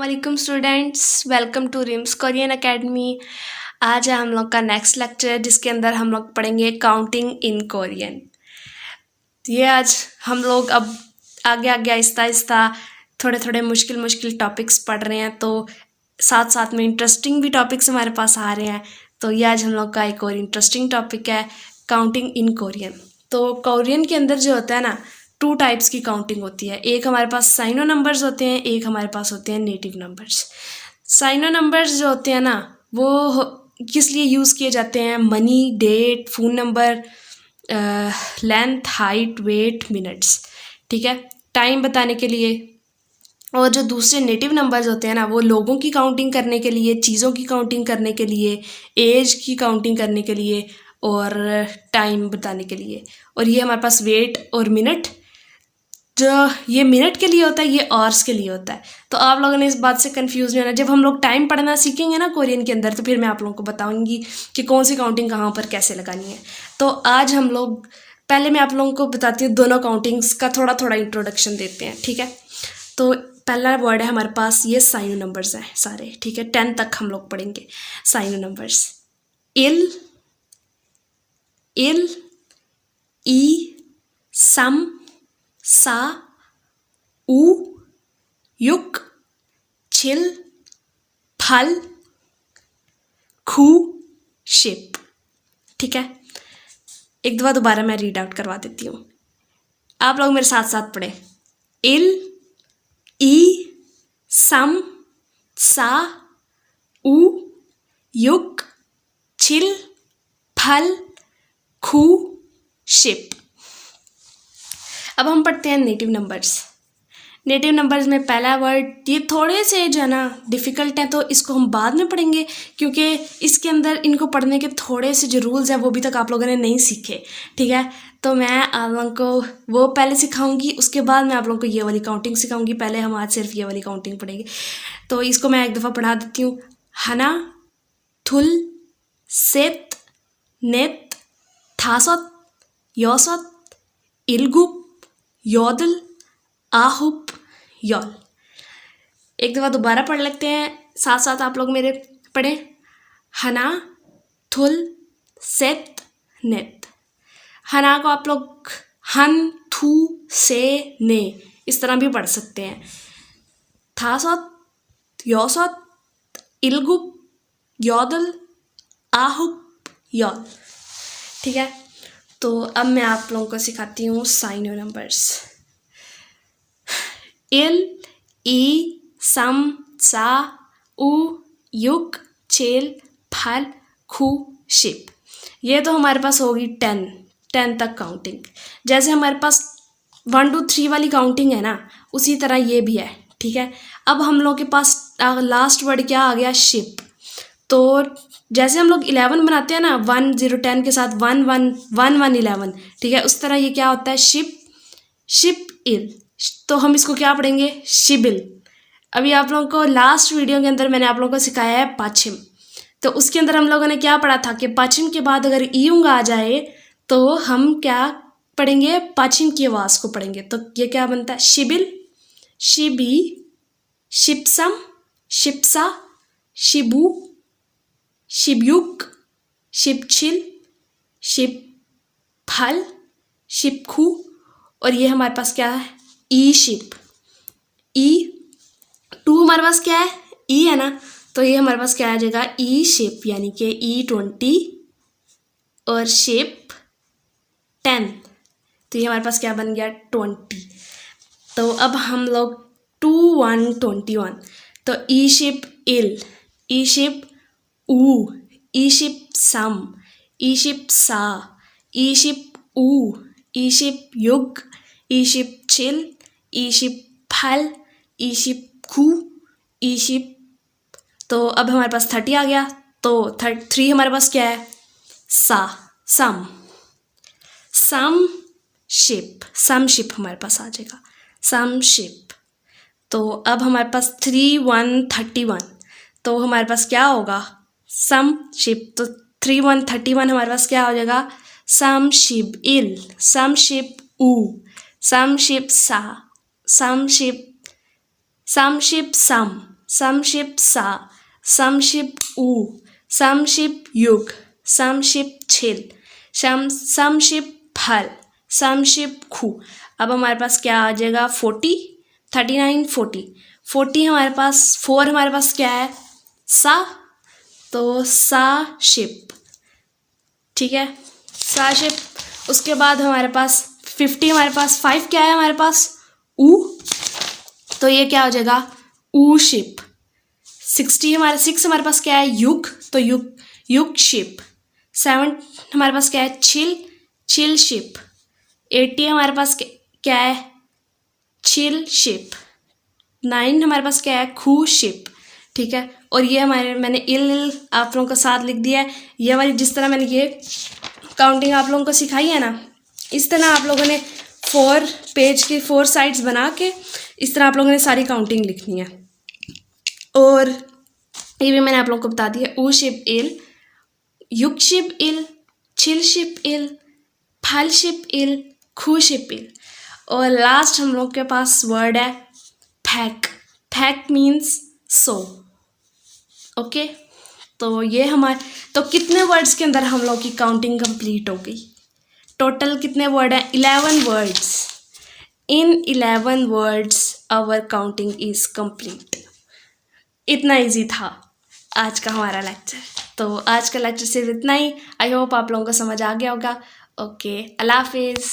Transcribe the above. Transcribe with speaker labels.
Speaker 1: वालेकुम students, welcome to Rims Korean academy. आज है हम लोग का नेक्स्ट लेक्चर जिसके अंदर हम लोग पढ़ेंगे काउंटिंग इन कोरियन। ये आज हम लोग अब आगे आगे आहिस्ता आहिस्ता थोड़े थोड़े मुश्किल मुश्किल टॉपिक्स पढ़ रहे हैं, तो साथ साथ में इंटरेस्टिंग भी टॉपिक्स हमारे पास आ रहे हैं। तो ये आज हम लोग का एक और इंटरेस्टिंग टॉपिक है काउंटिंग इन कोरियन। तो कोरियन के अंदर जो होता है ना, 2 टाइप्स की काउंटिंग होती है। एक हमारे पास साइनो नंबर्स होते हैं, एक हमारे पास होते हैं नेटिव नंबर्स। साइनो नंबर्स जो होते हैं ना, वो किस लिए यूज़ किए जाते हैं? Money, date, phone number, length, height, weight, minutes, ठीक है, टाइम बताने के लिए। और जो दूसरे नेटिव नंबर्स होते हैं ना, वो लोगों की काउंटिंग करने के लिए, चीज़ों की काउंटिंग करने के लिए, एज की काउंटिंग करने के लिए और टाइम बताने के लिए। और ये हमारे पास वेट और मिनट, जो ये मिनट के लिए होता है, ये आवर्स के लिए होता है। तो आप लोगों ने इस बात से कंफ्यूज नहीं होना। जब हम लोग टाइम पढ़ना सीखेंगे ना कोरियन के अंदर, तो फिर मैं आप लोगों को बताऊंगी कि कौन सी काउंटिंग कहाँ पर कैसे लगानी है। तो आज हम लोग पहले मैं आप लोगों को बताती हूँ, दोनों काउंटिंग्स का थोड़ा थोड़ा इंट्रोडक्शन देते हैं, ठीक है। तो पहला वर्ड है हमारे पास, ये साइनो नंबर्स हैं सारे, ठीक है। 10 तक हम लोग पढ़ेंगे साइनो नंबर्स। इल, इल, ई, सम, सा, ऊ, युक, छिल, फल, खू, शिप, ठीक है। एक दफा दोबारा मैं रीड आउट करवा देती हूँ, आप लोग मेरे साथ साथ पढ़े। इल, ई, सम, सा, ऊ, युक, छिल, फल, खू, शिप। अब हम पढ़ते हैं नेटिव नंबर्स। नेटिव नंबर्स में पहला वर्ड, ये थोड़े से जो है ना डिफ़िकल्ट है, तो इसको हम बाद में पढ़ेंगे, क्योंकि इसके अंदर इनको पढ़ने के थोड़े से जो रूल्स हैं वो अभी तक आप लोगों ने नहीं सीखे, ठीक है। तो मैं आप लोगों को वो पहले सिखाऊंगी, उसके बाद मैं आप लोगों को ये वाली काउंटिंग सिखाऊंगी। पहले हम आज सिर्फ ये वाली काउंटिंग पढ़ेंगे। तो इसको मैं एक दफ़ा पढ़ा देती हूँ। हना, थुल, सेत, नेत, थासत, योसत, इलगुप, योदल, आहुप, यॉल। एक दफ़ा दोबारा पढ़ लेते हैं, साथ साथ आप लोग मेरे पढ़ें। हना, थुल, सेत, नेत। हना को आप लोग हन, थू, से, ने इस तरह भी पढ़ सकते हैं। थासत, योसत, इलगुप, योदल, आहुप, यॉल, ठीक है। तो अब मैं आप लोगों को सिखाती हूँ साइनो नंबर्स। इल, ई, सम, सा, ऊ, युक, चेल, फल, खू, शिप। ये तो हमारे पास होगी 10 तक काउंटिंग। जैसे हमारे पास 1 2 3 वाली काउंटिंग है ना, उसी तरह ये भी है, ठीक है। अब हम लोग के पास लास्ट वर्ड क्या आ गया? शिप। तो जैसे हम लोग 11 बनाते हैं ना, 1 0 10 के साथ 1 1 1 1 11, ठीक है, उस तरह ये क्या होता है? शिप, शिप इल। तो हम इसको क्या पढ़ेंगे? शिबिल। अभी आप लोगों को लास्ट वीडियो के अंदर मैंने आप लोगों को सिखाया है पाछिम। तो उसके अंदर हम लोगों ने क्या पढ़ा था कि पाछिम के बाद अगर ईउंग आ जाए तो हम क्या पढ़ेंगे? पाछिम की आवाज़ को पढ़ेंगे। तो ये क्या बनता है? शिबिल, शिबी, शिप्सम, शिप्सा, शिबू, शिबयुक, शिपचिल, शिपफल, शिपखू। और ये हमारे पास क्या है? ई शिप। ई 2 हमारे पास क्या है? ई है ना, तो ये हमारे पास क्या आ जाएगा? ई शिप, यानी कि E20 और शिप 10। तो ये हमारे पास क्या बन गया? 20। तो अब हम लोग 2 1 21। तो ई शिप इल, ई शिप ऊ, ई शिप सम, ई शिप सा, ई शिप ऊ, ई शिप युग, ई शिप चिल, ई शिप फल, ई शिप खू, ई शिप। तो अब हमारे पास 30 आ गया। तो 3 हमारे पास क्या है? सा, सम, सम शिप, सम शिप हमारे पास आ जाएगा, सम शिप। तो अब हमारे पास 3 1 31। तो हमारे पास क्या होगा? सम शिप। तो 3 1 31 हमारे पास क्या हो जाएगा? सम शिप इल, सम शिप ऊ, सम शिप सा, सम शिप, सम शिप सम, समशिप सा, समशिप ऊ, समशिप युग, समशिप छिल, समशिप फल, समशिप खू। अब हमारे पास क्या आ जाएगा 40, 39, 40। 40 हमारे पास, 4 हमारे पास क्या है सा, तो सा शिप, ठीक है, सा शिप। उसके बाद हमारे पास 50 हमारे पास 5 क्या है हमारे पास ऊ, तो ये क्या हो जाएगा ऊ शिप। 6 हमारे पास क्या है युग, तो युग शिप। 7 हमारे पास क्या है चिल शिप। 80 हमारे पास क्या है चिल शिप। 9 हमारे पास क्या है खू शिप, ठीक है। और ये मैंने इल आप लोगों का साथ लिख दिया है। ये वाली जिस तरह मैंने ये काउंटिंग आप लोगों को सिखाई है ना, इस तरह आप लोगों ने 4 पेज की 4 साइड्स बना के इस तरह आप लोगों ने सारी काउंटिंग लिखनी है। और ये भी मैंने आप लोगों को बता दिया, ऊ शिप इल, युग शिप इल, चिल शिप इल, फल शिप इल, खू शिप इल। और लास्ट हम लोग के पास वर्ड है फैक। फैक मीन्स सो, ओके। तो ये तो कितने वर्ड्स के अंदर हम लोग की काउंटिंग कंप्लीट हो गई। टोटल कितने वर्ड हैं 11 वर्ड्स। इन 11 words our counting is complete. इतना इजी था आज का हमारा लेक्चर। तो आज का लेक्चर सिर्फ इतना ही। आई होप आप लोगों को समझ आ गया होगा। ओके, अल्लाह हाफिज़।